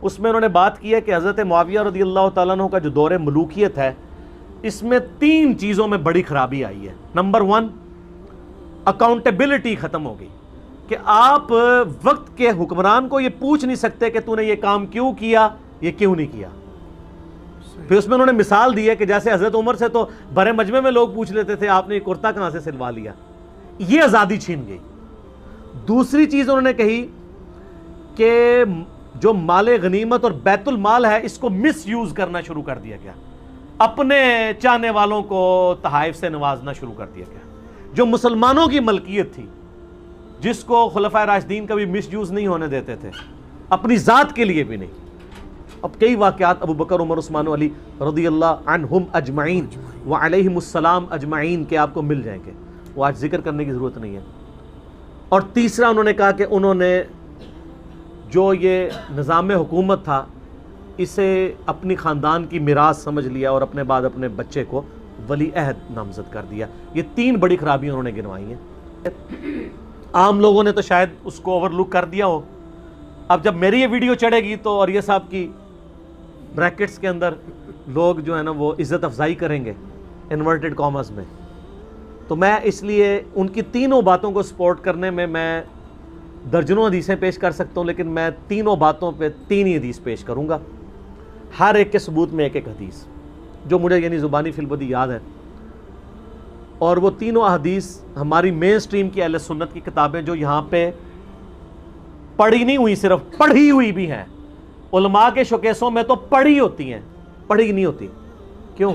اس میں انہوں نے بات کی ہے کہ حضرت معاویہ رضی اللہ تعالیٰ عنہ کا جو دور ملوکیت ہے اس میں 3 چیزوں میں بڑی خرابی آئی ہے۔ نمبر 1، اکاؤنٹیبلٹی ختم ہو گئی کہ آپ وقت کے حکمران کو یہ پوچھ نہیں سکتے کہ تو نے یہ کام کیوں کیا، یہ کیوں نہیں کیا۔ پھر اس میں انہوں نے مثال دی ہے کہ جیسے حضرت عمر سے تو بڑے مجمع میں لوگ پوچھ لیتے تھے آپ نے یہ کرتا کہاں سے سلوا لیا، یہ آزادی چھین گئی۔ دوسری چیز انہوں نے کہی کہ جو مال غنیمت اور بیت المال ہے اس کو مس یوز کرنا شروع کر دیا گیا، اپنے چاہنے والوں کو تحائف سے نوازنا شروع کر دیا گیا۔ جو مسلمانوں کی ملکیت تھی جس کو خلفائے راشدین کبھی مس یوز نہیں ہونے دیتے تھے، اپنی ذات کے لیے بھی نہیں۔ اب کئی واقعات ابو بکر، عمر، عثمان و علی رضی اللہ عنہم اجمعین وعلیہم السلام اجمعین کے آپ کو مل جائیں گے، وہ آج ذکر کرنے کی ضرورت نہیں ہے۔ اور تیسرا انہوں نے کہا کہ انہوں نے جو یہ نظام حکومت تھا اسے اپنی خاندان کی میراث سمجھ لیا اور اپنے بعد اپنے بچے کو ولی عہد نامزد کر دیا۔ یہ 3 بڑی خرابیاں انہوں نے گنوائی ہیں۔ عام لوگوں نے تو شاید اس کو اوور لک کر دیا ہو۔ اب جب میری یہ ویڈیو چڑھے گی تو اور یہ صاحب کی بریکٹس کے اندر لوگ جو ہے نا وہ عزت افزائی کریں گے انورٹڈ کامرس میں، تو میں اس لیے ان کی تینوں باتوں کو سپورٹ کرنے میں درجنوں حدیثیں پیش کر سکتا ہوں، لیکن میں تینوں باتوں پہ 3 ہی حدیث پیش کروں گا، ہر ایک کے ثبوت میں ایک حدیث جو مجھے یعنی زبانی فی البدی یاد ہے۔ اور وہ تینوں احادیث ہماری مین سٹریم کی اہل سنت کی کتابیں جو یہاں پہ پڑھی نہیں ہوئی، صرف پڑھی ہوئی بھی ہیں، علماء کے شوکیسوں میں تو پڑھی ہوتی ہیں، پڑھی نہیں ہوتی۔ کیوں؟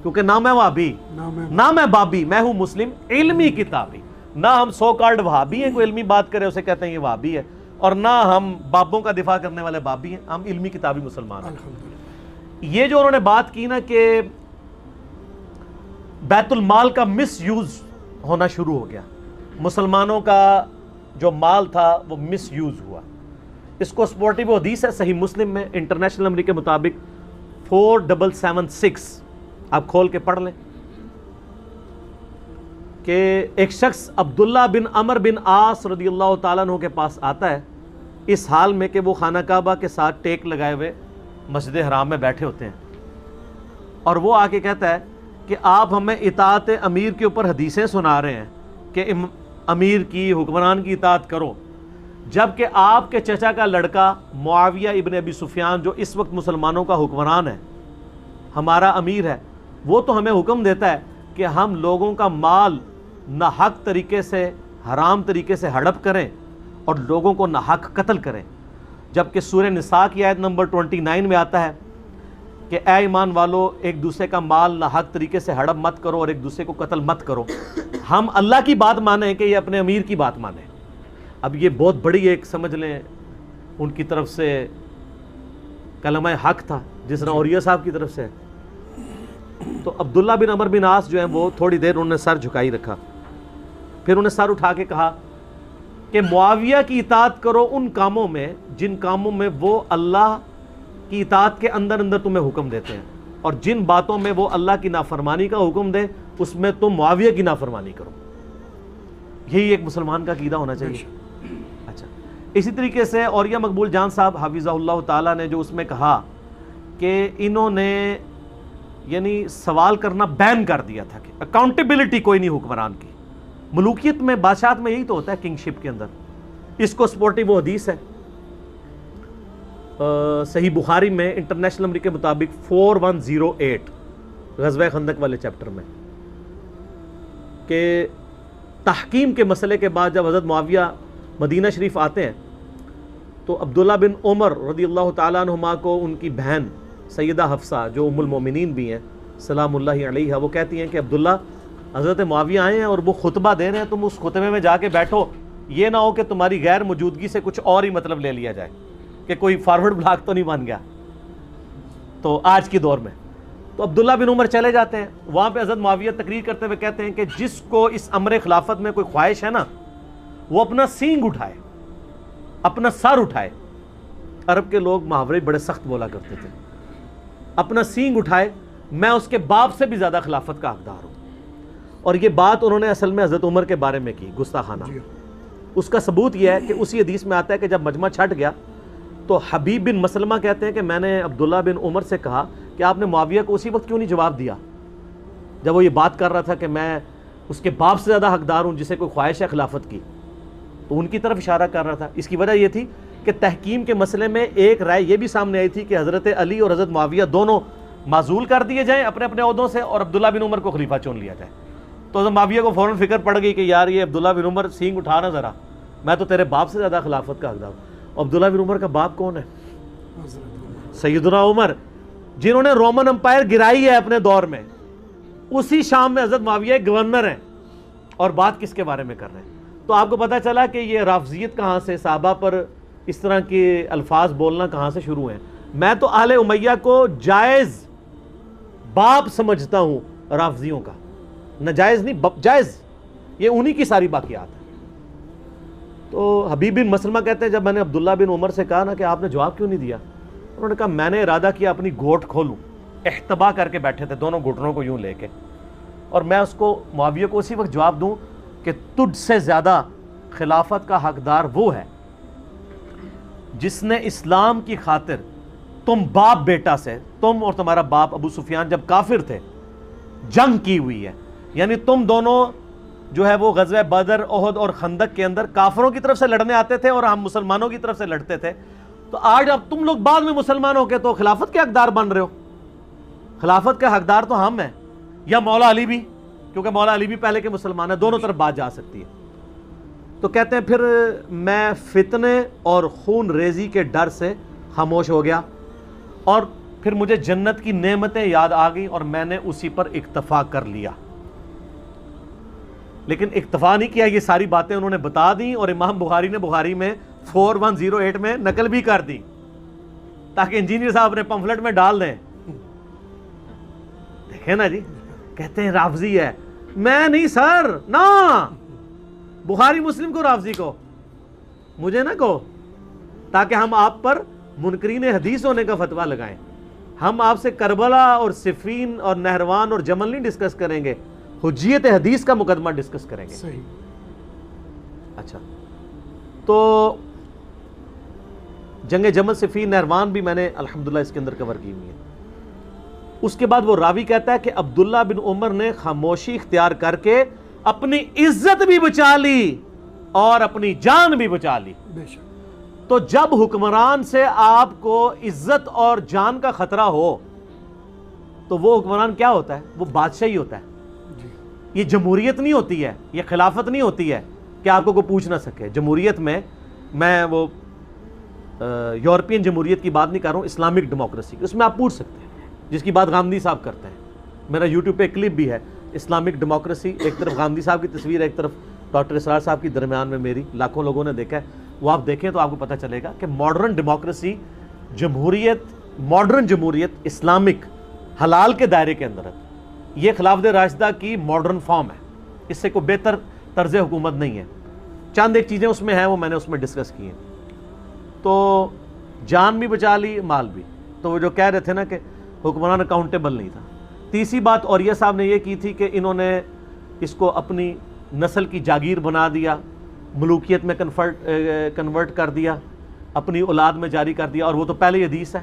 کیونکہ نہ میں وہابی نہ میں بابی، میں ہوں مسلم علمی کتابی۔ نہ ہم سو کارڈ وہابی ہیں، کوئی علمی بات کرے اسے کہتے ہیں یہ وہابی ہے، اور نہ ہم بابوں کا دفاع کرنے والے بابی ہیں، ہم علمی کتابی مسلمان ہیں۔ یہ جو انہوں نے بات کی نا کہ بیت المال کا مس یوز ہونا شروع ہو گیا، مسلمانوں کا جو مال تھا وہ مس یوز ہوا، اس کو سپورٹیو حدیث ہے صحیح مسلم میں انٹرنیشنل نمبر کے مطابق 4776، آپ کھول کے پڑھ لیں کہ ایک شخص عبداللہ بن عمر بن عاص رضی اللہ تعالیٰ عنہ کے پاس آتا ہے اس حال میں کہ وہ خانہ کعبہ کے ساتھ ٹیک لگائے ہوئے مسجد حرام میں بیٹھے ہوتے ہیں، اور وہ آ کے کہتا ہے کہ آپ ہمیں اطاعت امیر کے اوپر حدیثیں سنا رہے ہیں کہ امیر کی، حکمران کی اطاعت کرو، جبکہ آپ کے چچا کا لڑکا معاویہ ابن ابی سفیان جو اس وقت مسلمانوں کا حکمران ہے، ہمارا امیر ہے، وہ تو ہمیں حکم دیتا ہے کہ ہم لوگوں کا مال ناحق طریقے سے، حرام طریقے سے ہڑپ کریں اور لوگوں کو ناحق قتل کریں، جبکہ سورہ نساء کی آیت نمبر 29 میں آتا ہے کہ اے ایمان والو ایک دوسرے کا مال ناحق طریقے سے ہڑپ مت کرو اور ایک دوسرے کو قتل مت کرو۔ ہم اللہ کی بات مانیں کہ یہ اپنے امیر کی بات مانیں۔ اب یہ بہت بڑی ایک سمجھ لیں ان کی طرف سے کلمہ حق تھا، جس طرح اوریہ صاحب کی طرف سے۔ تو عبداللہ بن عمر بن عاص جو ہیں وہ تھوڑی دیر انہوں نے سر جھکائی رکھا، پھر انہوں نے سر اٹھا کے کہا کہ معاویہ کی اطاعت کرو ان کاموں میں جن کاموں میں وہ اللہ کی اطاعت کے اندر اندر تمہیں حکم دیتے ہیں، اور جن باتوں میں وہ اللہ کی نافرمانی کا حکم دے اس میں تم معاویہ کی نافرمانی کرو۔ یہی ایک مسلمان کا عقیدہ ہونا چاہیے۔ اچھا، اسی طریقے سے اوریہ مقبول جان صاحب حفظہ اللہ تعالیٰ نے جو اس میں کہا کہ انہوں نے یعنی سوال کرنا بین کر دیا تھا کہ اکاؤنٹیبلٹی کوئی نہیں حکمران کی، ملوکیت میں بادشاہت میں یہی تو ہوتا ہے، کنگ شپ کے اندر۔ اس کو سپورٹیو وہ حدیث ہے صحیح بخاری میں انٹرنیشنل نمبر کے مطابق 4108 غزوہ خندق والے چیپٹر میں، کہ تحکیم کے مسئلے کے بعد جب حضرت معاویہ مدینہ شریف آتے ہیں تو عبداللہ بن عمر رضی اللہ تعالیٰ عنہما کو ان کی بہن سیدہ حفصہ جو ام المومنین بھی ہیں سلام اللہ علیہ، وہ کہتی ہیں کہ عبداللہ حضرت معاویہ آئے ہیں اور وہ خطبہ دے رہے ہیں، تم اس خطبے میں جا کے بیٹھو، یہ نہ ہو کہ تمہاری غیر موجودگی سے کچھ اور ہی مطلب لے لیا جائے کہ کوئی فارورڈ بلاک تو نہیں بن گیا تو آج کی دور میں۔ تو عبداللہ بن عمر چلے جاتے ہیں، وہاں پہ حضرت معاویہ تقریر کرتے ہوئے کہتے ہیں کہ جس کو اس امر خلافت میں کوئی خواہش ہے نا وہ اپنا سینگ اٹھائے، اپنا سر اٹھائے۔ عرب کے لوگ محاورے بڑے سخت بولا کرتے تھے، اپنا سینگ اٹھائے، میں اس کے باپ سے بھی زیادہ خلافت کا حقدار ہوں۔ اور یہ بات انہوں نے اصل میں حضرت عمر کے بارے میں کی، گستاخانہ۔ اس کا ثبوت یہ ہے کہ اسی حدیث میں آتا ہے کہ جب مجمع چھٹ گیا تو حبیب بن مسلمہ کہتے ہیں کہ میں نے عبداللہ بن عمر سے کہا کہ آپ نے معاویہ کو اسی وقت کیوں نہیں جواب دیا جب وہ یہ بات کر رہا تھا کہ میں اس کے باپ سے زیادہ حقدار ہوں جسے کوئی خواہش ہے خلافت کی. تو ان کی طرف اشارہ کر رہا تھا. اس کی وجہ یہ تھی کہ تحکیم کے مسئلے میں ایک رائے یہ بھی سامنے آئی تھی کہ حضرت علی اور حضرت معاویہ دونوں معزول کر دیے جائیں اپنے اپنے عہدوں سے اور عبداللہ بن عمر کو خلیفہ چن لیا جائے. تو حضرت معاویہ کو فوراً فکر پڑ گئی کہ یار یہ عبداللہ بن عمر سینگ اٹھانا ذرا, میں تو تیرے باپ سے زیادہ خلافت کا حقدار ہوں. عبداللہ بن عمر کا باپ کون ہے؟ سیدنا عمر, جنہوں نے رومن امپائر گرائی ہے اپنے دور میں. اسی شام میں حضرت معاویہ گورنر ہیں اور بات کس کے بارے میں کر رہے ہیں. تو آپ کو پتہ چلا کہ یہ رافضیت کہاں سے, صحابہ پر اس طرح کے الفاظ بولنا کہاں سے شروع ہیں. میں تو آل امیہ کو جائز باپ سمجھتا ہوں رافضیوں کا, ناجائز نہیں, جائز. یہ انہی کی ساری باقیات ہیں. تو حبیب بن مسلمہ کہتے ہیں جب میں نے عبداللہ بن عمر سے کہا نا کہ آپ نے جواب کیوں نہیں دیا, انہوں نے کہا میں نے ارادہ کیا اپنی گھوٹ کھولوں. احتبا کر کے بیٹھے تھے دونوں گھٹنوں کو یوں لے کے, اور میں اس کو معاویہ کو اسی وقت جواب دوں کہ تجھ سے زیادہ خلافت کا حقدار وہ ہے جس نے اسلام کی خاطر تم باپ بیٹا سے, تم اور تمہارا باپ ابو سفیان جب کافر تھے, جنگ کی ہوئی ہے. یعنی تم دونوں جو ہے وہ غزوہ بدر, احد اور خندق کے اندر کافروں کی طرف سے لڑنے آتے تھے اور ہم مسلمانوں کی طرف سے لڑتے تھے. تو آج اب تم لوگ بعد میں مسلمان ہو کے تو خلافت کے حقدار بن رہے ہو. خلافت کے حقدار تو ہم ہیں یا مولا علی بھی, کیونکہ مولا علی بھی پہلے کے مسلمان ہیں. دونوں طرف بات جا سکتی ہے. تو کہتے ہیں پھر میں فتنے اور خون ریزی کے ڈر سے خاموش ہو گیا, اور پھر مجھے جنت کی نعمتیں یاد آ گئیں اور میں نے اسی پر اکتفا کر لیا. لیکن اکتفا نہیں کیا, یہ ساری باتیں انہوں نے بتا دیں اور امام بخاری نے بخاری میں 4108 میں نقل بھی کر دی تاکہ انجینئر صاحب اپنے پمفلٹ میں ڈال دیں. دیکھیں نا جی, کہتے ہیں رافضی ہے. میں نہیں سر, نا بخاری مسلم کو رافضی کو, مجھے نہ کہو, تاکہ ہم آپ پر منکرین حدیث ہونے کا فتویٰ لگائیں. ہم آپ سے کربلا اور صفین اور نہروان اور جمل نہیں ڈسکس کریں گے, حجیت حدیث کا مقدمہ ڈسکس کریں گے. صحیح. اچھا, تو جنگ جمل, صفین, نہروان بھی میں نے الحمدللہ اس کے اندر کور کی ہوئی ہے. اس کے بعد وہ راوی کہتا ہے کہ عبداللہ بن عمر نے خاموشی اختیار کر کے اپنی عزت بھی بچا لی اور اپنی جان بھی بچا لی. بے شک. تو جب حکمران سے آپ کو عزت اور جان کا خطرہ ہو تو وہ حکمران کیا ہوتا ہے؟ وہ بادشاہ ہی ہوتا ہے. جی. یہ جمہوریت نہیں ہوتی ہے, یہ خلافت نہیں ہوتی ہے کہ آپ کو کوئی پوچھ نہ سکے. جمہوریت میں وہ یورپین جمہوریت کی بات نہیں کر رہا ہوں, اسلامک ڈیموکریسی, اس میں آپ پوچھ سکتے ہیں, جس کی بات غامدی صاحب کرتے ہیں. میرا یوٹیوب پہ کلپ بھی ہے, اسلامک ڈیموکریسی, ایک طرف غامدی صاحب کی تصویر ہے, ایک طرف ڈاکٹر اسرار صاحب کی, درمیان میں میری. لاکھوں لوگوں نے دیکھا ہے, وہ آپ دیکھیں تو آپ کو پتہ چلے گا کہ ماڈرن ڈیموکریسی, جمہوریت, ماڈرن جمہوریت اسلامک حلال کے دائرے کے اندر ہے. یہ خلافت راشدہ کی ماڈرن فارم ہے, اس سے کوئی بہتر طرز حکومت نہیں ہے. چند ایک چیزیں اس میں ہیں, وہ میں نے اس میں ڈسکس کی ہیں. تو جان بھی بچا لی, مال بھی. تو وہ جو کہہ رہے تھے نا کہ حکمران اکاؤنٹیبل نہیں تھا. تیسری بات اوریہ صاحب نے یہ کی تھی کہ انہوں نے اس کو اپنی نسل کی جاگیر بنا دیا, ملوکیت میں کنورٹ کر دیا, اپنی اولاد میں جاری کر دیا. اور وہ تو پہلے حدیث ہے,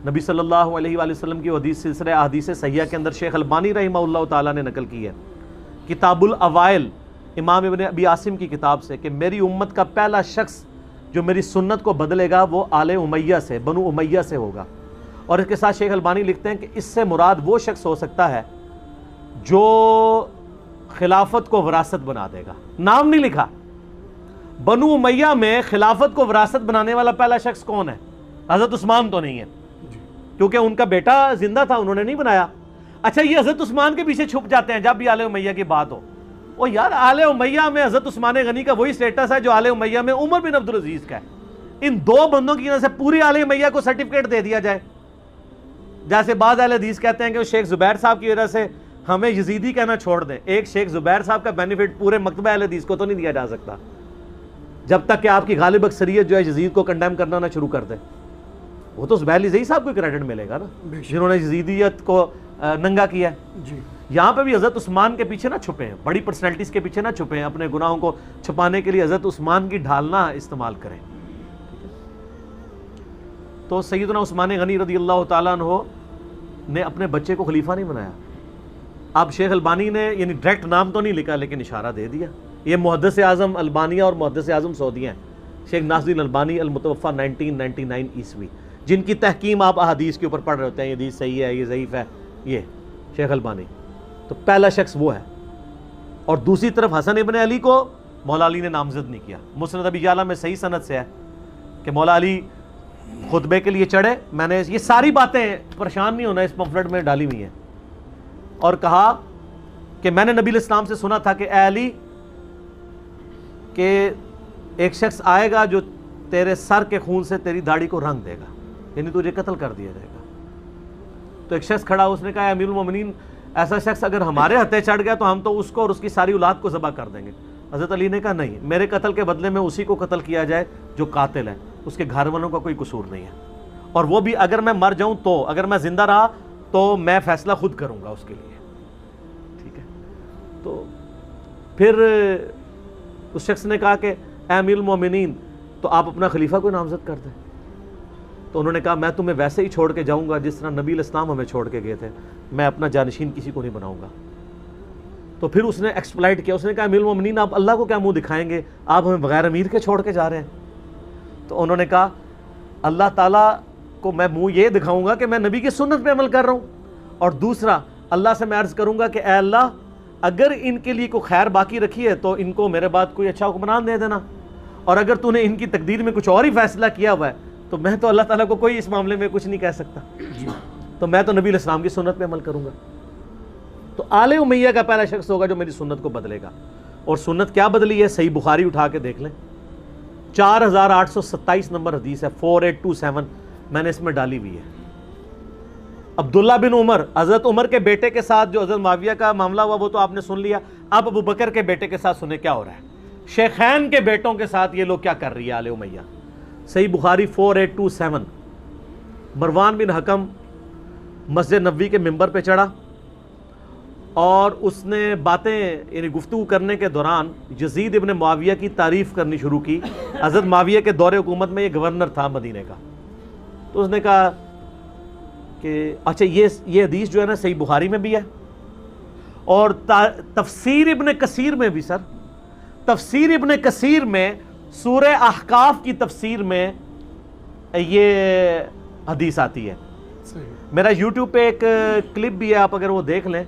نبی صلی اللہ علیہ وآلہ وسلم کی حدیث, سلسلہ احادیث صحیحہ کے اندر شیخ البانی رحمہ اللہ تعالیٰ نے نقل کی ہے کتاب الاوائل امام ابن ابی عاصم کی کتاب سے کہ میری امت کا پہلا شخص جو میری سنت کو بدلے گا وہ آل امیہ سے, بنو امیہ سے ہوگا. اور اس کے ساتھ شیخ البانی لکھتے ہیں کہ اس سے مراد وہ شخص ہو سکتا ہے جو خلافت کو وراثت بنا دے گا. نام نہیں لکھا. بنو امیہ میں خلافت کو وراثت بنانے والا پہلا شخص کون ہے؟ حضرت عثمان تو نہیں ہے, کیونکہ ان کا بیٹا زندہ تھا, انہوں نے نہیں بنایا. اچھا, یہ حضرت عثمان کے پیچھے چھپ جاتے ہیں جب بھی آل امیہ کی بات ہو. وہ یار آل امیہ میں حضرت عثمان غنی کا وہی سٹیٹس ہے جو آل امیہ میں عمر بن عبدالعزیز کا ہے. ان دو بندوں کی وجہ سے پوری آل امیہ کو سرٹیفکیٹ دے دیا جائے. جیسے بعض اہل حدیث کہتے ہیں کہ وہ شیخ زبیر صاحب کی وجہ سے ہمیں یزیدی کہنا چھوڑ دیں. ایک شیخ زبیر صاحب کا بینیفٹ پورے مکتبہ اہل حدیث کو تو نہیں دیا جا سکتا جب تک کہ آپ کی غالب اکثریت جو ہے یزید کو کنڈیم کرنا نہ شروع کر دے. وہ تو زبیر علی صاحب کو کریڈٹ ملے گا نا, جنہوں نے یزیدیت کو ننگا کیا ہے. جی. یہاں پہ بھی حضرت عثمان کے پیچھے نہ چھپے ہیں, بڑی پرسنالٹیز کے پیچھے نہ چھپے ہیں. اپنے گناہوں کو چھپانے کے لیے حضرت عثمان کی ڈھالنا استعمال کریں. تو سیدنا عثمان غنی رضی اللہ تعالیٰ عنہ نے اپنے بچے کو خلیفہ نہیں بنایا. اب شیخ البانی نے یعنی ڈائریکٹ نام تو نہیں لکھا لیکن اشارہ دے دیا. یہ محدث اعظم البانیہ اور محدث اعظم سعودیہ ہیں, شیخ ناصر الدین البانی المتوفیٰ 1999 عیسوی, جن کی تحکیم آپ احادیث کے اوپر پڑھ رہے ہوتے ہیں, یہ حدیث صحیح ہے, یہ ضعیف ہے, یہ شیخ البانی. تو پہلا شخص وہ ہے. اور دوسری طرف حسن ابن علی کو مولا علی نے نامزد نہیں کیا. مسند ابی یعلا میں صحیح سند سے ہے کہ مولا علی خطبے کے لیے چڑھے, میں نے یہ ساری باتیں پریشان نہیں ہونا اس پمفلٹ میں ڈالی ہوئی ہیں, اور کہا کہ میں نے نبی علیہ السلام سے سنا تھا کہ اے علی کہ ایک شخص آئے گا جو تیرے سر کے خون سے تیری داڑھی کو رنگ دے گا, یعنی تجھے قتل کر دیا جائے گا. تو ایک شخص کھڑا, اس نے کہا امیر المومنین ایسا شخص اگر ہمارے ہتھے چڑھ گیا تو ہم تو اس کو اور اس کی ساری اولاد کو ذبح کر دیں گے. حضرت علی نے کہا نہیں, میرے قتل کے بدلے میں اسی کو قتل کیا جائے جو قاتل ہے, اس کے گھر والوں کا کوئی قصور نہیں ہے, اور وہ بھی اگر میں مر جاؤں تو, اگر میں زندہ رہا تو میں فیصلہ خود کروں گا اس کے لیے. ٹھیک ہے. تو پھر اس شخص نے کہا کہ اے امیر المومنین تو آپ اپنا خلیفہ کو نامزد کر دیں. تو انہوں نے کہا میں تمہیں ویسے ہی چھوڑ کے جاؤں گا جس طرح نبی علیہ السلام ہمیں چھوڑ کے گئے تھے, میں اپنا جانشین کسی کو نہیں بناؤں گا. تو پھر اس نے ایکسپلائٹ کیا, اس نے کہا امیر المومنین آپ اللہ کو کیا منہ دکھائیں گے, آپ ہمیں بغیر امیر کے چھوڑ کے جا رہے ہیں. تو انہوں نے کہا اللہ تعالیٰ کو میں منہ یہ دکھاؤں گا کہ میں نبی کی سنت پہ عمل کر رہا ہوں, اور دوسرا اللہ سے میں عرض کروں گا کہ اے اللہ اگر ان کے لیے کوئی خیر باقی رکھی ہے تو ان کو میرے بعد کوئی اچھا حکمران دے دینا, اور اگر تو نے ان کی تقدیر میں کچھ اور ہی فیصلہ کیا ہوا ہے تو میں تو اللہ تعالیٰ کو کوئی اس معاملے میں کچھ نہیں کہہ سکتا, تو میں تو نبی علیہ السلام کی سنت پہ عمل کروں گا. تو آل امیہ کا پہلا شخص ہوگا جو میری سنت کو بدلے گا. اور سنت کیا بدلی ہے, صحیح بخاری اٹھا کے دیکھ لیں, 4827 نمبر حدیث ہے, 4827 میں نے اس میں ڈالی ہوئی ہے. عبداللہ بن عمر, حضرت عمر کے بیٹے کے ساتھ جو حضرت معاویہ کا معاملہ ہوا وہ تو آپ نے سن لیا, اب ابو بکر کے بیٹے کے ساتھ سنیں کیا ہو رہا ہے, شیخین کے بیٹوں کے ساتھ یہ لوگ کیا کر رہی ہے آل امیہ. صحیح بخاری 4827, مروان بن حکم مسجد نبوی کے ممبر پہ چڑھا اور اس نے باتیں یعنی گفتگو کرنے کے دوران یزید ابن معاویہ کی تعریف کرنی شروع کی. حضرت معاویہ کے دور حکومت میں یہ گورنر تھا مدینے کا. تو اس نے کہا کہ اچھا یہ حدیث جو ہے نا صحیح بخاری میں بھی ہے, اور تفسیر ابن کثیر میں بھی, سر تفسیر ابن کثیر میں سورہ احقاف کی تفسیر میں یہ حدیث آتی ہے. میرا یوٹیوب پہ ایک کلپ بھی ہے, آپ اگر وہ دیکھ لیں,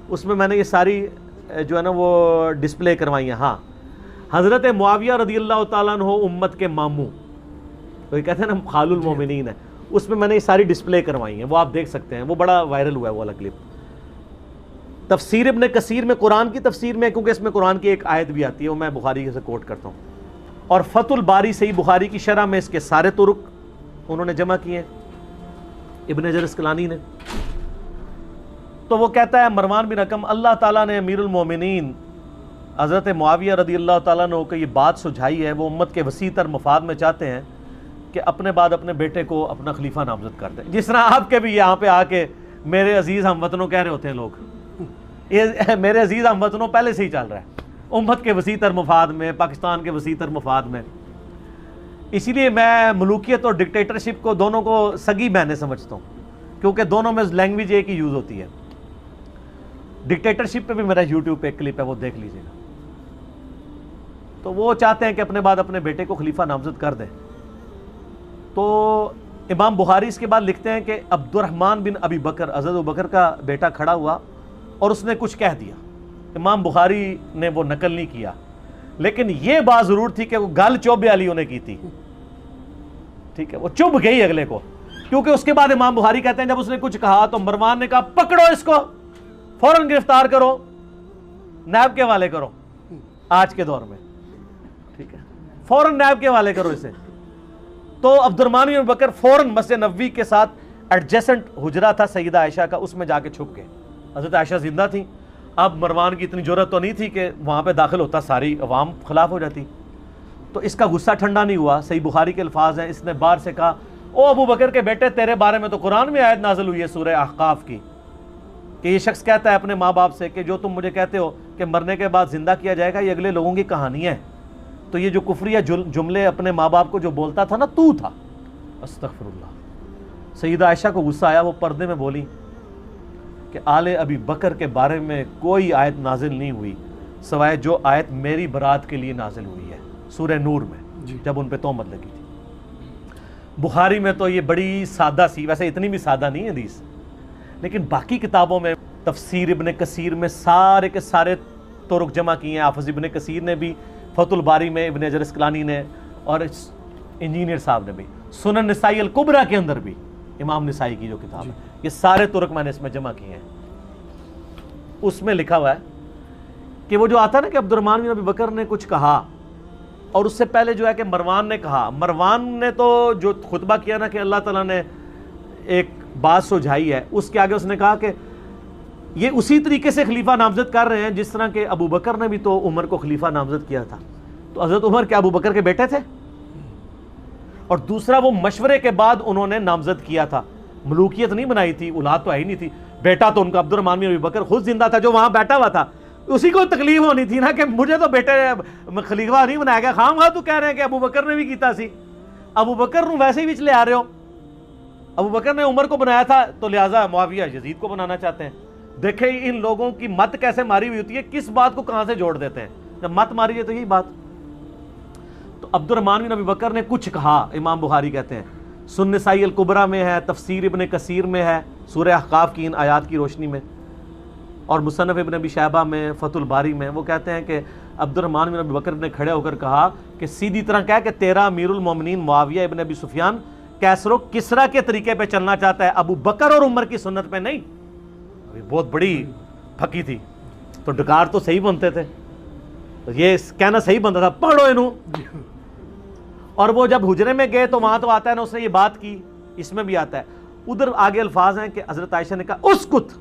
اس میں نے یہ ساری جو ہے نا وہ ڈسپلے کروائی ہیں. ہاں, حضرت معاویہ رضی اللہ تعالیٰ عنہ امت کے ماموں, تو یہ کہتے ہیں نا خال المومنین ہے, اس میں نے یہ ساری ڈسپلے کروائی ہیں, وہ آپ دیکھ سکتے ہیں, وہ بڑا وائرل ہوا ہے وہ والا کلپ. تفسیر ابن کثیر میں قرآن کی تفسیر میں, کیونکہ اس میں قرآن کی ایک آیت بھی آتی ہے, وہ میں بخاری سے کوٹ کرتا ہوں, اور فتح الباری صحیح بخاری کی شرح میں اس کے سارے طرق انہوں نے جمع کیے ابن حجر اسقلانی نے. تو وہ کہتا ہے مروان بن حکم, اللہ تعالیٰ نے امیر المومنین حضرت معاویہ رضی اللہ تعالیٰ عنہ کو یہ بات سجھائی ہے, وہ امت کے وسیع تر مفاد میں چاہتے ہیں کہ اپنے بعد اپنے بیٹے کو اپنا خلیفہ نامزد کر دیں. جس طرح آپ کے بھی یہاں پہ آ کے میرے عزیز ہم وطنوں کہہ رہے ہوتے ہیں لوگ, یہ میرے عزیز ہم وطنوں پہلے سے ہی چل رہا ہے امت کے وسیع تر مفاد میں, پاکستان کے وسیع تر مفاد میں. اسی لیے میں ملوکیت اور ڈکٹیٹرشپ کو دونوں کو سگی بہنیں سمجھتا ہوں, کیونکہ دونوں میں لینگویج ایک ہی یوز ہوتی ہے. ڈکٹیٹرشپ پہ بھی میرا یوٹیوب پہ ایک کلپ ہے, وہ دیکھ لیجیے گا. تو وہ چاہتے ہیں کہ اپنے بعد اپنے بیٹے کو خلیفہ نامزد کر دیں. تو امام بخاری اس کے بعد لکھتے ہیں کہ عبد الرحمن بن ابی بکر, حضرت ابو بکر کا بیٹا, کھڑا ہوا اور اس نے کچھ کہہ دیا. امام بخاری نے وہ نقل نہیں کیا, لیکن یہ بات ضرور تھی کہ وہ گل چوب علیوں نے کی تھی. ٹھیک ہے, وہ چب گئی اگلے کو, کیونکہ اس کے بعد امام بخاری کہتے ہیں جب اس نے کچھ کہا تو مروان نے کہا پکڑو اس کو, فوراً گرفتار کرو, نیب کے حوالے کرو. آج کے دور میں ٹھیک ہے, فوراً نیب کے حوالے کرو اسے. تو عبد الرحمن بن بکر فوراً مسجد نبوی کے ساتھ ایڈجسنٹ حجرہ تھا سیدہ عائشہ کا, اس میں جا کے چھپ گئے. حضرت عائشہ زندہ تھیں. اب مروان کی اتنی جرأت تو نہیں تھی کہ وہاں پہ داخل ہوتا, ساری عوام خلاف ہو جاتی. تو اس کا غصہ ٹھنڈا نہیں ہوا. صحیح بخاری کے الفاظ ہیں, اس نے باہر سے کہا او ابو بکر کے بیٹے, تیرے بارے میں تو قرآن میں آیت نازل ہوئی ہے سورہ احقاف کی, کہ یہ شخص کہتا ہے اپنے ماں باپ سے کہ جو تم مجھے کہتے ہو کہ مرنے کے بعد زندہ کیا جائے گا, یہ اگلے لوگوں کی کہانی ہے. تو یہ جو کفریہ جملے اپنے ماں باپ کو جو بولتا تھا نا, تو تھا. استغفر اللہ. سیدہ عائشہ کو غصہ آیا، وہ پردے میں بولی کہ آل ابی بکر کے بارے میں کوئی آیت نازل نہیں ہوئی سوائے جو آیت میری برات کے لیے نازل ہوئی ہے سورہ نور میں، جب ان پہ تہمت لگی تھی۔ بخاری میں تو یہ بڑی سادہ سی، ویسے اتنی بھی سادہ نہیں ہے حدیث، لیکن باقی کتابوں میں تفسیر ابن کثیر میں سارے کے سارے طرق جمع کیے ہیں۔ حافظ ابن کثیر نے بھی، فتح الباری میں ابن حجر اسقلانی نے، اور انجینئر صاحب نے بھی، سنن نسائی الکبریٰ کے اندر بھی، امام نسائی کی جو کتاب ہے، یہ سارے طرق میں نے اس میں جمع کیے ہیں۔ اس میں لکھا ہوا ہے کہ وہ جو آتا ہے نا کہ عبد الرحمن بن ابی بکر نے کچھ کہا، اور اس سے پہلے جو ہے کہ مروان نے کہا، مروان نے تو جو خطبہ کیا نا کہ اللہ تعالیٰ نے ایک بات سجھائی ہے، اس کے آگے اس نے کہا کہ یہ اسی طریقے سے خلیفہ نامزد کر رہے ہیں جس طرح کہ ابو بکر نے بھی تو عمر کو خلیفہ نامزد کیا تھا۔ تو حضرت عمر کے ابو بکر کے بیٹے تھے، اور دوسرا وہ مشورے کے بعد انہوں نے نامزد کیا تھا، ملوکیت نہیں بنائی تھی، اولاد تو آئی نہیں تھی۔ بیٹا تو ان کا عبد الرحمن بن ابی بکر خود زندہ تھا جو وہاں بیٹھا ہوا تھا، اسی کو تکلیف ہونی تھی نا کہ مجھے تو بیٹے خلیفہ نہیں بنایا گیا، خام خواہ تو کہہ رہے ہیں کہ ابو بکر نے بھی کیتا سی، ابو بکر نو ویسے ہی بچ لے آ رہے ہو، ابو بکر نے عمر کو بنایا تھا تو لہٰذا معاویہ یزید کو بنانا چاہتے ہیں۔ دیکھیں ان لوگوں کی مت کیسے ماری ہوئی ہوتی ہے، کس بات کو کہاں سے جوڑ دیتے ہیں، جب مت ماری ہے تو یہی بات۔ تو عبد الرحمن بن ابی بکر نے کچھ کہا، امام بخاری کہتے ہیں، سنن نسائی الکبریٰ میں ہے، تفسیر ابن کثیر میں ہے سورہ احقاف کی ان آیات کی روشنی میں، اور مصنف ابن ابی شیبہ میں، فتح الباری میں، وہ کہتے ہیں کہ عبد الرحمن بن ابی بکر نے کھڑے ہو کر کہا کہ سیدھی طرح کہا کہ تیرا امیر المومنین معاویہ ابن ابی سفیان کیسر و کسریٰ کے طریقے پہ چلنا چاہتا ہے، ابو بکر اور عمر کی سنت پہ نہیں۔ بہت بڑی پھکی تھی، تو ڈکار تو صحیح بنتے تھے، تو یہ کہنا صحیح بنتا تھا، پڑھو انہوں۔ اور وہ جب حجرے میں گئے تو وہاں تو آتا ہے نا اس نے یہ بات کی، اس میں بھی آتا ہے، ادھر آگے الفاظ ہیں کہ حضرت عائشہ نے کہا اسکت،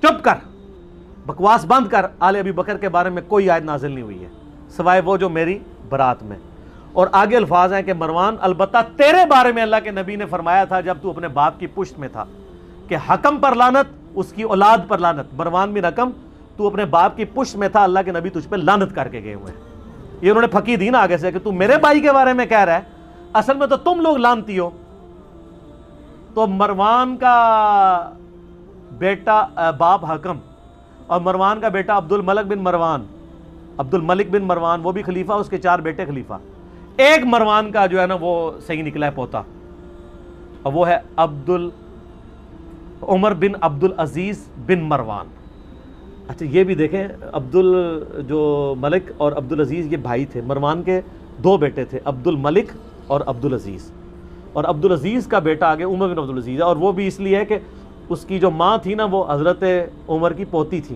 چپ کر، بکواس بند کر، آل ابی بکر کے بارے میں کوئی آیت نازل نہیں ہوئی ہے سوائے وہ جو میری برات میں۔ اور آگے الفاظ ہیں کہ مروان البتہ تیرے بارے میں اللہ کے نبی نے فرمایا تھا جب تو اپنے باپ کی پشت میں تھا کہ حکم پر لعنت، اس کی اولاد پر لعنت، مروان بن حکم تو اپنے باپ کی پشت میں تھا، اللہ کے نبی تجھ پہ لعنت کر کے گئے ہوئے ہیں۔ یہ انہوں نے پھکی دی نا آگے سے کہ تو میرے بھائی کے بارے میں کہہ رہا ہے، اصل میں تو تم لوگ لعنتی ہو۔ تو مروان کا بیٹا باپ حکم اور مروان کا بیٹا عبد الملک بن مروان وہ بھی خلیفہ، اس کے 4 بیٹے خلیفہ، ایک مروان کا جو ہے نا وہ صحیح نکلا ہے پوتا، اور وہ ہے عمر بن عبد العزیز بن مروان۔ اچھا یہ بھی دیکھیں، جو ملک اور عبد العزیز یہ بھائی تھے، مروان کے 2 بیٹے تھے، عبد الملک اور عبد العزیز، اور عبد العزیز کا بیٹا آگے عمر بن عبد العزیز ہے، اور وہ بھی اس لیے ہے کہ اس کی جو ماں تھی نا وہ حضرت عمر کی پوتی تھی،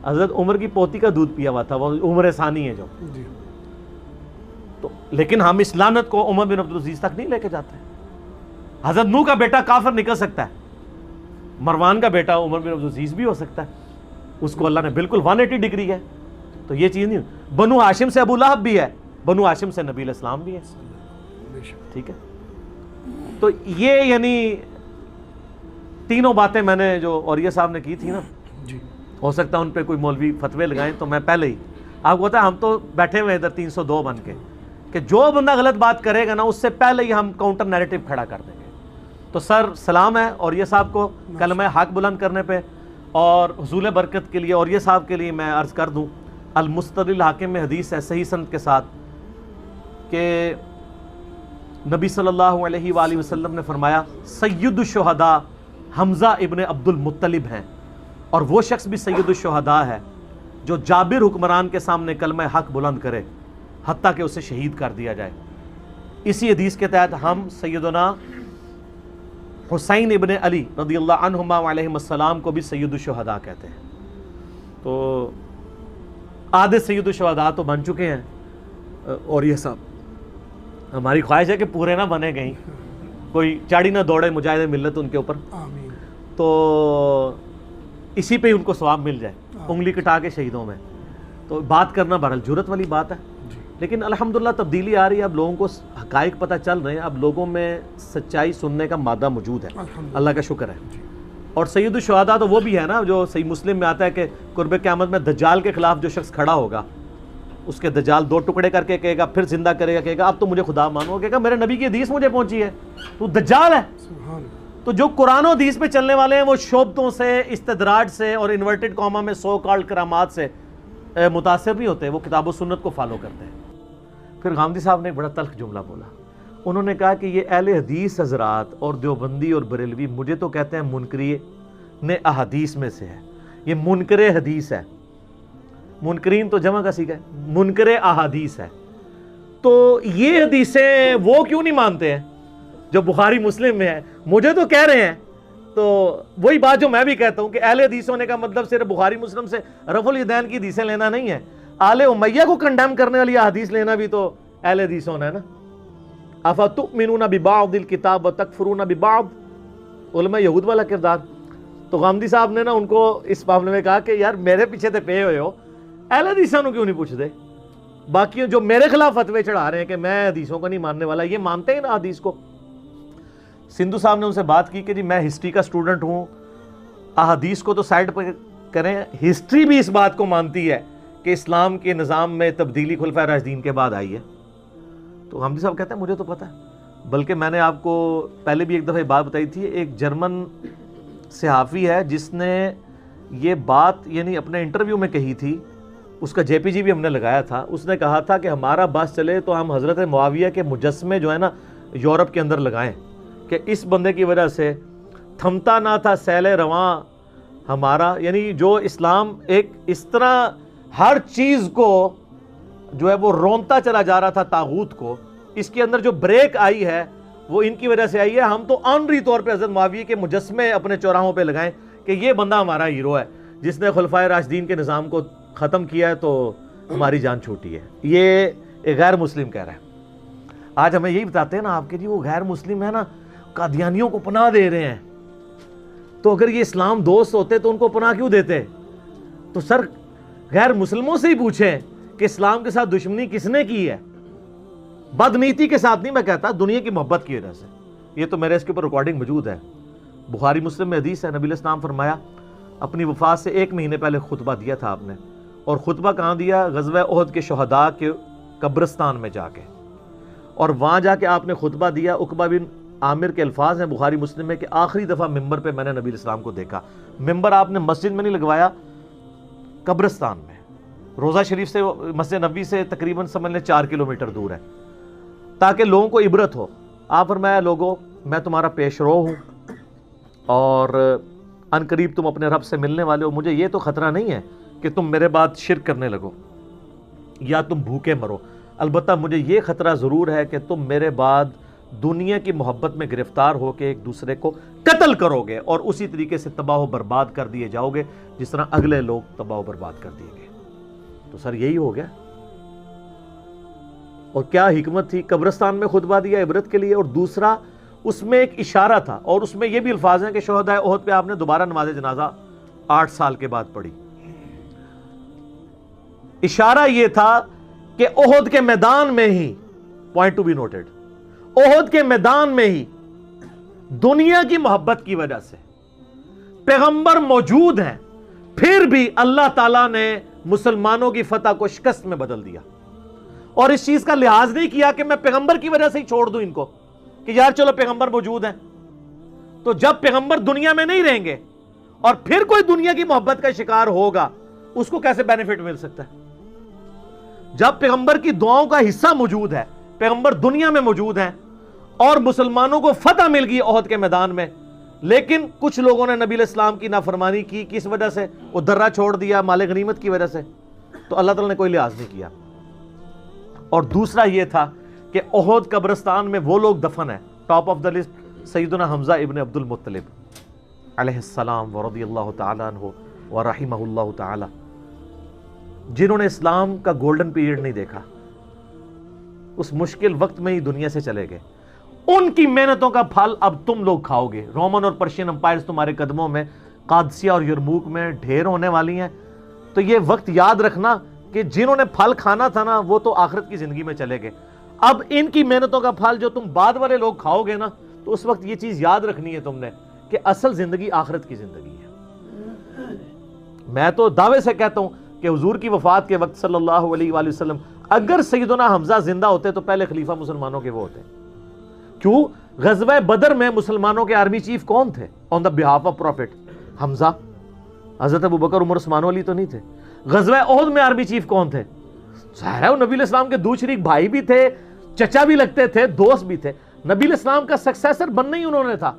حضرت عمر کی پوتی کا دودھ پیا ہوا تھا، وہ عمر ثانی ہے جو، تو لیکن ہم اس لعنت کو عمر بن عبد العزیز تک نہیں لے کے جاتے۔ حضرت نوح کا بیٹا کافر نکل سکتا ہے، مروان کا بیٹا عمر بن عبد العزیز بھی ہو سکتا ہے، اس کو اللہ نے بالکل 180 ڈگری ہے، تو یہ چیز نہیں۔ بنو ہاشم سے ابو لہب بھی ہے، بنو ہاشم سے نبی علیہ السلام بھی ہے، ٹھیک ہے۔ تو یہ یعنی تینوں باتیں میں نے جو اوریہ صاحب نے کی تھی نا، ہو سکتا ہے ان پہ کوئی مولوی فتوے لگائیں، تو میں پہلے ہی آپ کو پتا ہے ہم تو بیٹھے ہوئے ادھر 302 بن کے کہ جو بندہ غلط بات کرے گا نا اس سے پہلے ہی ہم کاؤنٹر نیریٹو کھڑا کر دیں گے۔ تو سر سلام ہے اوریہ صاحب کو کلمہ حق بلند کرنے پہ، اور حصول برکت کے لیے اوریہ صاحب کے لیے میں عرض کر دوں، المستدل حاکم میں حدیث ہے صحیح سند کے ساتھ کہ نبی صلی اللہ علیہ وآلہ وسلم نے فرمایا سید الشہداء حمزہ ابن عبد المطلب ہیں، اور وہ شخص بھی سید الشہداء ہے جو جابر حکمران کے سامنے کلمہ حق بلند کرے حتیٰ کہ اسے شہید کر دیا جائے۔ اسی حدیث کے تحت ہم سیدنا حسین ابن علی رضی اللہ عنہما علیہم السلام کو بھی سید الشہداء کہتے ہیں۔ تو آدھے سید الشہداء تو بن چکے ہیں، اور یہ سب ہماری خواہش ہے کہ پورے نہ بنے گئیں، کوئی چاڑی نہ دوڑے مجاہد ملت ان کے اوپر، تو اسی پہ ان کو ثواب مل جائے، انگلی کٹا کے شہیدوں میں۔ تو بات کرنا بہرحال جرت والی بات ہے، لیکن الحمدللہ تبدیلی آ رہی ہے، اب لوگوں کو حقائق پتہ چل رہے ہیں، اب لوگوں میں سچائی سننے کا مادہ موجود ہے، اللہ کا شکر ہے۔ اور سید الشہداء تو وہ بھی ہے نا جو صحیح مسلم میں آتا ہے کہ قرب قیامت میں دجال کے خلاف جو شخص کھڑا ہوگا اس کے دجال 2 ٹکڑے کر کے کہے گا، پھر زندہ کرے گا، کہے گا اب تو مجھے خدا مانو، کہے گا میرے نبی کی حدیث مجھے پہنچی ہے، تو دجال ہے۔ تو جو قرآن و حدیث پہ چلنے والے ہیں وہ شعبتوں سے، استدراج سے اور انورٹڈ کاما میں سو کالڈ کرامات سے متاثر نہیں ہوتے، وہ کتاب و سنت کو فالو کرتے ہیں۔ پھر غامدی صاحب نے ایک بڑا تلخ جملہ بولا، انہوں نے کہا کہ یہ اہل حدیث حضرات اور دیوبندی اور بریلوی مجھے تو کہتے ہیں منکری نے احادیث میں سے ہے، یہ منکر حدیث ہے، منکرین تو جمع کا سیکھا ہے، منکر احادیث ہے، تو یہ حدیثیں وہ کیوں نہیں مانتے ہیں جو بخاری مسلم میں ہے؟ مجھے تو کہہ رہے ہیں، تو وہی بات جو میں بھی کہتا ہوں کہ اہل حدیث ہونے کا مطلب صرف بخاری مسلم سے رفع الیدین کی حدیثیں لینا نہیں ہے، آل امیہ کو کنڈیم کرنے والی حدیث لینا بھی تو اہل حدیث ہونا ہے نا۔ افتؤمنون ببعض الکتاب وتکفرون ببعض، علماء یہود والا کردار۔ تو غامدی صاحب نے نا ان کو اس معاملے میں کہا کہ یار میرے پیچھے تے پے ہوئے ہو، اہل حدیثوں کیوں نہیں پوچھ دے؟ باقی جو میرے خلاف فتوے چڑھا رہے ہیں کہ میں حدیثوں کو نہیں ماننے والا، یہ مانتے ہیں نا حدیث کو۔ سندھو صاحب نے ان سے بات کی کہ جی میں ہسٹری کا سٹوڈنٹ ہوں، احادیث کو تو سائڈ پہ کریں، ہسٹری بھی اس بات کو مانتی ہے کہ اسلام کے نظام میں تبدیلی خلفائے راشدین کے بعد آئی ہے۔ تو غامدی صاحب کہتے ہیں مجھے تو پتہ ہے، بلکہ میں نے آپ کو پہلے بھی ایک دفعہ بات بتائی تھی، ایک جرمن صحافی ہے جس نے یہ بات یعنی اپنے انٹرویو میں کہی تھی، اس کا جے پی جی بھی ہم نے لگایا تھا، اس نے کہا تھا کہ ہمارا بس چلے تو ہم حضرت معاویہ کے مجسمے جو ہے نا یورپ کے اندر لگائیں، کہ اس بندے کی وجہ سے تھمتا نہ تھا سیل رواں ہمارا، یعنی جو اسلام ایک اس طرح ہر چیز کو جو ہے وہ رونتا چلا جا رہا تھا طاغوت کو، اس کے اندر جو بریک آئی ہے وہ ان کی وجہ سے آئی ہے، ہم تو آنری طور پہ حضرت معاویہ کے مجسمے اپنے چوراہوں پہ لگائیں کہ یہ بندہ ہمارا ہیرو ہے جس نے خلفائے راشدین کے نظام کو ختم کیا ہے، تو ہماری جان چھوٹی ہے۔ یہ ایک غیر مسلم کہہ رہا ہے۔ آج ہمیں یہی بتاتے ہیں نا آپ کے جی وہ غیر مسلم ہے نا قادیانیوں کو پناہ دے رہے ہیں، تو اگر یہ اسلام دوست ہوتے تو ان کو پناہ کیوں دیتے؟ تو سر غیر مسلموں سے ہی پوچھیں کہ اسلام کے ساتھ دشمنی کس نے کی ہے؟ بدنیتی کے ساتھ نہیں، میں کہتا دنیا کی محبت کی وجہ سے۔ یہ تو میرے اس کے اوپر ریکارڈنگ موجود ہے، بخاری مسلم میں حدیث ہے، نبی علیہ السلام فرمایا اپنی وفات سے 1 مہینے پہلے خطبہ دیا تھا آپ نے، اور خطبہ کہاں دیا؟ غزوہ احد کے شہداء کے قبرستان میں جا کے، اور وہاں جا کے آپ نے خطبہ دیا۔ عقبہ بن عامر کے الفاظ ہیں بخاری مسلم میں کہ آخری دفعہ ممبر پہ میں نے نبی علیہ السلام کو دیکھا۔ ممبر آپ نے مسجد میں نہیں لگوایا، قبرستان میں، روضہ شریف سے مسجد نبوی سے تقریباً سمجھ لیں 4 کلومیٹر دور ہے، تاکہ لوگوں کو عبرت ہو۔ آپ فرمایا لوگوں میں تمہارا پیش رو ہوں اور ان قریب تم اپنے رب سے ملنے والے ہو، مجھے یہ تو خطرہ نہیں ہے کہ تم میرے بعد شرک کرنے لگو یا تم بھوکے مرو، البتہ مجھے یہ خطرہ ضرور ہے کہ تم میرے بعد دنیا کی محبت میں گرفتار ہو کے ایک دوسرے کو قتل کرو گے اور اسی طریقے سے تباہ و برباد کر دیے جاؤ گے جس طرح اگلے لوگ تباہ و برباد کر دیے گئے۔ تو سر یہی ہو گیا، اور کیا حکمت تھی؟ قبرستان میں خطبہ دیا عبرت کے لیے، اور دوسرا اس میں ایک اشارہ تھا، اور اس میں یہ بھی الفاظ ہیں کہ شہداء احد پہ آپ نے دوبارہ نماز جنازہ 8 سال کے بعد پڑھی۔ اشارہ یہ تھا کہ احد کے میدان میں ہی، پوائنٹ ٹو بی نوٹڈ، احد کے میدان میں ہی دنیا کی محبت کی وجہ سے پیغمبر موجود ہیں، پھر بھی اللہ تعالیٰ نے مسلمانوں کی فتح کو شکست میں بدل دیا، اور اس چیز کا لحاظ نہیں کیا کہ میں پیغمبر کی وجہ سے ہی چھوڑ دوں ان کو، کہ یار چلو پیغمبر موجود ہیں، تو جب پیغمبر دنیا میں نہیں رہیں گے اور پھر کوئی دنیا کی محبت کا شکار ہوگا، اس کو کیسے بینیفٹ مل سکتا ہے؟ جب پیغمبر کی دعاؤں کا حصہ موجود ہے، پیغمبر دنیا میں موجود ہیں اور مسلمانوں کو فتح مل گئی احد کے میدان میں، لیکن کچھ لوگوں نے نبی علیہ السلام کی نافرمانی کی، کس وجہ سے؟ وہ درہ چھوڑ دیا مال غنیمت کی وجہ سے، تو اللہ تعالیٰ نے کوئی لحاظ نہیں کیا۔ اور دوسرا یہ تھا کہ احد قبرستان میں وہ لوگ دفن ہیں، ٹاپ آف دا لسٹ سیدنا حمزہ ابن عبد المطلب علیہ السلام ورضی اللہ تعالیٰ عنہ ورحمہ اللہ تعالیٰ، جنہوں نے اسلام کا گولڈن پیریڈ نہیں دیکھا، اس مشکل وقت میں ہی دنیا سے چلے گئے۔ ان کی محنتوں کا پھل اب تم لوگ کھاؤ گے۔ رومن اور پرشین امپائرز تمہارے قدموں میں، قادسیہ اور یرموک میں ڈھیر ہونے والی ہیں، تو یہ وقت یاد رکھنا کہ جنہوں نے پھل کھانا تھا نا وہ تو آخرت کی زندگی میں چلے گئے، اب ان کی محنتوں کا پھل جو تم بعد والے لوگ کھاؤ گے نا، تو اس وقت یہ چیز یاد رکھنی ہے تم نے کہ اصل زندگی آخرت کی زندگی ہے۔ میں تو دعوے سے کہتا ہوں کہ حضور کی وفات کے وقت صلی اللہ علیہ وآلہ وسلم اگر سیدنا حمزہ زندہ ہوتے تو پہلے خلیفہ مسلمانوں کے وہ ہوتے. کیوں؟ غزوہ بدر میں مسلمانوں کے آرمی چیف کون تھے آن دا بہاف آف پروفٹ؟ حمزہ. حضرت ابوبکر عمر عثمان علی تو نہیں تھے. غزوہ احد میں آرمی چیف کون تھے؟ ظاہر ہے وہ نبی علیہ السلام کے دو شریک بھائی بھی تھے, چچا بھی لگتے تھے, دوست بھی تھے. نبی علیہ السلام کا سکسیسر بننا ہی انہوں نے تھا,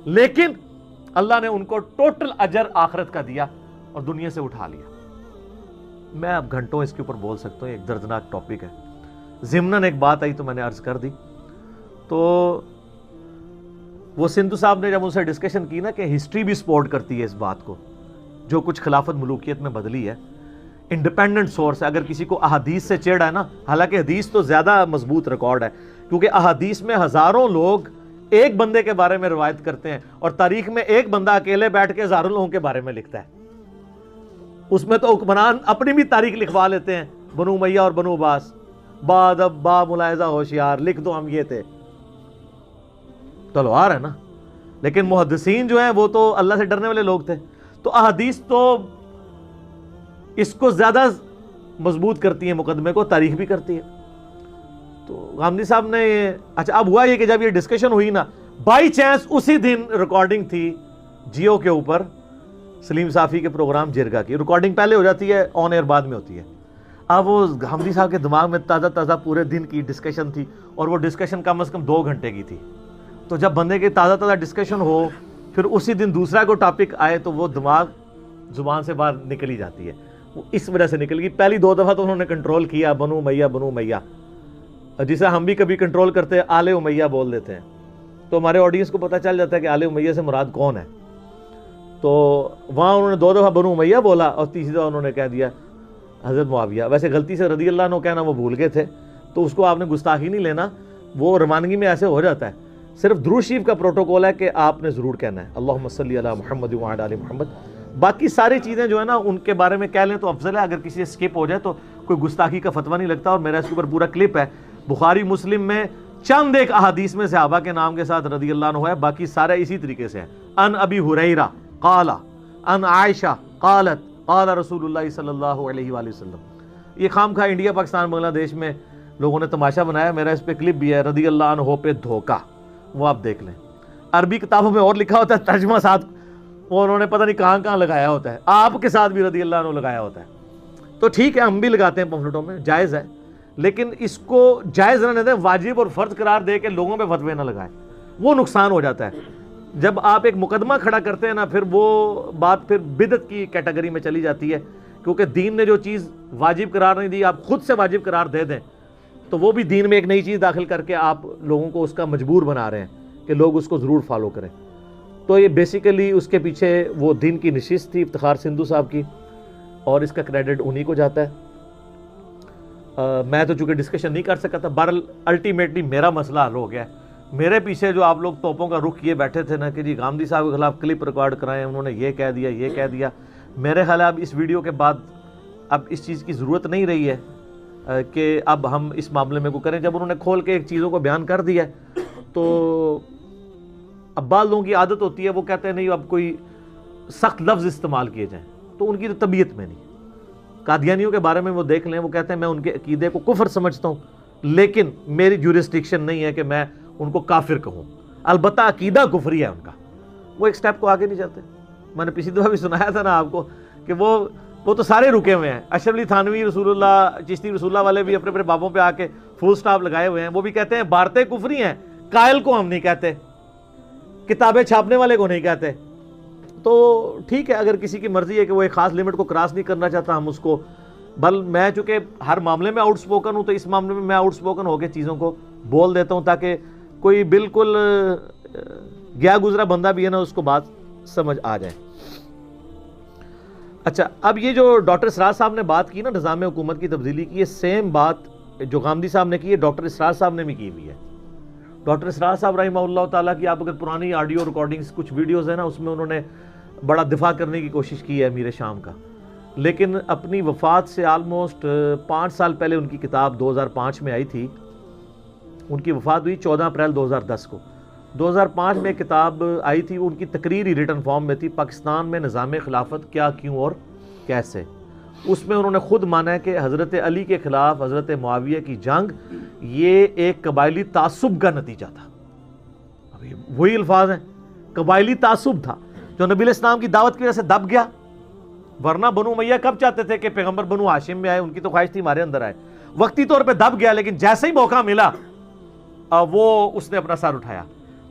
لیکن اللہ نے ان کو ٹوٹل اجر آخرت کا دیا اور دنیا سے اٹھا لیا. میں اب گھنٹوں اس کے اوپر بول سکتا ہوں, ایک دردناک ٹاپک ہے. ضمناً ایک بات آئی تو میں نے عرض کر دی. تو وہ سندھو صاحب نے جب ان سے ڈسکشن کی نا کہ ہسٹری بھی سپورٹ کرتی ہے اس بات کو, جو کچھ خلافت ملوکیت میں بدلی ہے, انڈیپینڈنٹ سورس ہے. اگر کسی کو احادیث سے چڑھ ہے نا, حالانکہ حدیث تو زیادہ مضبوط ریکارڈ ہے, کیونکہ احادیث میں ہزاروں لوگ ایک بندے کے بارے میں روایت کرتے ہیں, اور تاریخ میں ایک بندہ اکیلے بیٹھ کے ہزاروں لوگوں کے بارے میں لکھتا ہے. اس میں تو حکمران اپنی بھی تاریخ لکھوا لیتے ہیں, بنو امیہ اور بنو عباس, بعد اب با ملاحظہ ہوشیار, لکھ دو ہم یہ تھے. تلوار ہے نا. لیکن محدثین جو ہیں وہ تو اللہ سے ڈرنے والے لوگ تھے. تو احادیث تو اس کو زیادہ مضبوط کرتی ہیں, مقدمے کو تاریخ بھی کرتی ہے. تو غامدی صاحب نے اچھا اب ہوا یہ کہ جب یہ ڈسکشن ہوئی نا, بائی چانس اسی دن ریکارڈنگ تھی جیو کے اوپر سلیم صافی کے پروگرام جرگا کی. ریکارڈنگ پہلے ہو جاتی ہے, آن ایئر بعد میں ہوتی ہے. اب وہ غامدی صاحب کے دماغ میں تازہ تازہ پورے دن کی ڈسکشن تھی, اور وہ ڈسکشن کم از کم 2 گھنٹے کی تھی. تو جب بندے کی تازہ تازہ ڈسکشن ہو, پھر اسی دن دوسرا کو ٹاپک آئے, تو وہ دماغ زبان سے باہر نکل ہی جاتی ہے. وہ اس وجہ سے نکل گئی. پہلی 2 دفعہ تو انہوں نے کنٹرول کیا, بنو امیہ بنو امیہ, جسے ہم بھی کبھی کنٹرول کرتے ہیں آل امیہ بول دیتے ہیں, تو ہمارے آڈینس کو پتہ چل جاتا ہے کہ آل امیہ سے مراد کون ہے. تو وہاں انہوں نے 2 دفعہ بنو امیہ بولا, اور تیسری دفعہ انہوں نے کہہ دیا حضرت معاویہ. ویسے غلطی سے رضی اللہ عنہ کہنا وہ بھول گئے تھے, تو اس کو آپ نے گستاخی نہیں لینا, وہ روانگی میں ایسے ہو جاتا ہے. صرف درود شریف کا پروٹوکول ہے کہ آپ نے ضرور کہنا ہے اللہم صلی علی محمد وعلی آل محمد. باقی ساری چیزیں جو ہے نا ان کے بارے میں کہہ لیں تو افضل ہے. اگر کسی سے سکپ ہو جائے تو کوئی گستاخی کا فتویٰ نہیں لگتا. اور میرا اس کے اوپر پورا کلپ ہے, بخاری مسلم میں چند ایک احادیث میں صحابہ کے نام کے ساتھ رضی اللہ عنہ ہے, باقی سارے اسی طریقے سے ہیں. ان ابی ہریرہ قال ان عائشہ قالت قال رسول اللہ صلی اللہ علیہ وآلہ وسلم. یہ خام خواہ انڈیا پاکستان بنگلہ دیش میں لوگوں نے تماشا بنایا. میرا اس پہ کلپ بھی ہے, رضی اللہ عنہ پہ دھوکہ, وہ آپ دیکھ لیں. عربی کتابوں میں اور لکھا ہوتا ہے, ترجمہ ساتھ وہ انہوں نے پتہ نہیں کہاں کہاں لگایا ہوتا ہے. آپ کے ساتھ بھی رضی اللہ عنہ لگایا ہوتا ہے. تو ٹھیک ہے, ہم بھی لگاتے ہیں پمفلٹوں میں, جائز ہے, لیکن اس کو جائز نہ دیں, واجب اور فرض قرار دے کے لوگوں پہ فتوے نہ لگائیں, وہ نقصان ہو جاتا ہے. جب آپ ایک مقدمہ کھڑا کرتے ہیں نا, پھر وہ بات پھر بدعت کی کیٹیگری میں چلی جاتی ہے, کیونکہ دین نے جو چیز واجب قرار نہیں دی, آپ خود سے واجب قرار دے دیں, تو وہ بھی دین میں ایک نئی چیز داخل کر کے آپ لوگوں کو اس کا مجبور بنا رہے ہیں کہ لوگ اس کو ضرور فالو کریں. تو یہ بیسیکلی اس کے پیچھے وہ دین کی نشست تھی افتخار سندھو صاحب کی, اور اس کا کریڈٹ انہی کو جاتا ہے. میں تو چونکہ ڈسکشن نہیں کر سکا تھا, بہرحال الٹیمیٹلی میرا مسئلہ حل ہو گیا ہے. میرے پیچھے جو آپ لوگ توپوں کا رخ کیے بیٹھے تھے نا کہ جی غامدی صاحب کے خلاف کلپ ریکارڈ کرائیں, انہوں نے یہ کہہ دیا یہ کہہ دیا, میرے خیال اب اس ویڈیو کے بعد اب اس چیز کی ضرورت نہیں رہی ہے کہ اب ہم اس معاملے میں کو کریں. جب انہوں نے کھول کے ایک چیزوں کو بیان کر دیا تو اب بعض لوگوں کی عادت ہوتی ہے, وہ کہتے ہیں نہیں اب کوئی سخت لفظ استعمال کیے جائیں, تو ان کی طبیعت میں نہیں. قادیانیوں کے بارے میں وہ دیکھ لیں, وہ کہتے ہیں میں ان کے عقیدے کو کفر سمجھتا ہوں, لیکن میری جورسڈکشن نہیں ہے کہ میں ان کو کافر کہوں. البتہ عقیدہ کفری ہے ان کا, وہ ایک سٹیپ کو آگے نہیں جاتے. میں نے پچھلی دفعہ بھی سنایا تھا نا آپ کو کہ وہ تو سارے رکے ہوئے ہیں. اشرف علی تھانوی رسول اللہ, چشتی رسول اللہ والے بھی اپنے اپنے بابوں پہ آ کے فل سٹاپ لگائے ہوئے ہیں. وہ بھی کہتے ہیں بارتیں کفری ہیں, قائل کو ہم نہیں کہتے, کتابیں چھاپنے والے کو نہیں کہتے. تو ٹھیک ہے, اگر کسی کی مرضی ہے کہ وہ ایک خاص لمٹ کو کراس نہیں کرنا چاہتا, ہم اس کو, بل میں چونکہ ہر معاملے میں آؤٹ سپوکن ہوں, تو اس معاملے میں میں آؤٹ سپوکن ہو کے چیزوں کو بول دیتا ہوں تاکہ کوئی بالکل گیا گزرا بندہ بھی ہے نا اس کو بات سمجھ آ جائے. اچھا, اب یہ جو ڈاکٹر اسرار صاحب نے بات کی نا نظام حکومت کی تبدیلی کی, یہ سیم بات جو غامدی صاحب نے کی ہے ڈاکٹر اسرار صاحب نے بھی کی ہوئی ہے. ڈاکٹر اسرار صاحب رحمہ اللہ تعالیٰ کی آپ اگر پرانی آڈیو ریکارڈنگز کچھ ویڈیوز ہیں نا, اس میں انہوں نے بڑا دفاع کرنے کی کوشش کی ہے امیر شام کا, لیکن اپنی وفات سے آلموسٹ 5 سال پہلے ان کی کتاب 2005 میں آئی تھی. ان کی وفات ہوئی 14 اپریل 2010 کو. 2005 میں کتاب آئی تھی, ان کی تقریر ہی ریٹن فارم میں تھی, پاکستان میں نظام خلافت کیا کیوں اور کیسے. اس میں انہوں نے خود مانا ہے کہ حضرت علی کے خلاف حضرت معاویہ کی جنگ یہ ایک قبائلی تعصب کا نتیجہ تھا. ابھی وہی الفاظ ہیں, قبائلی تعصب تھا جو نبی علیہ السلام کی دعوت کی وجہ سے دب گیا. ورنہ بنو امیہ کب چاہتے تھے کہ پیغمبر بنو ہاشم میں آئے, ان کی تو خواہش تھی ہمارے اندر آئے. وقتی طور پہ دب گیا, لیکن جیسے ہی موقع ملا وہ اس نے اپنا سر اٹھایا.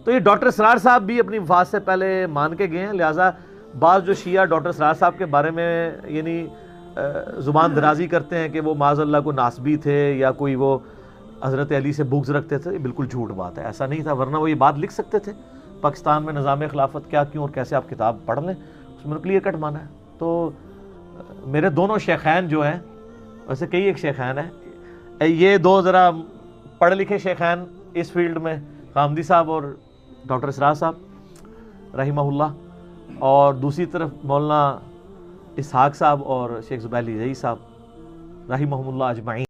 تو یہ ڈاکٹر اسرار صاحب بھی اپنی وفات سے پہلے مان کے گئے ہیں. لہٰذا بعض جو شیعہ ڈاکٹر اسرار صاحب کے بارے میں یعنی زبان درازی کرتے ہیں کہ وہ معاذ اللہ کو ناسبی تھے یا کوئی وہ حضرت علی سے بغض رکھتے تھے, یہ بالکل جھوٹ بات ہے, ایسا نہیں تھا. ورنہ وہ یہ بات لکھ سکتے تھے پاکستان میں نظام خلافت کیا کیوں اور کیسے, آپ کتاب پڑھ لیں, اس میں کلیئر کٹ مانا ہے. تو میرے دونوں شیخین جو ہیں, ویسے کئی ایک شیخین ہیں, یہ دو ذرا پڑھے لکھے شیخین اس فیلڈ میں, غامدی صاحب اور ڈاکٹر اسرار صاحب رحمہ اللہ, اور دوسری طرف مولانا اسحاق صاحب اور شیخ زبیر علی صاحب رحمہم اللہ اجمعین.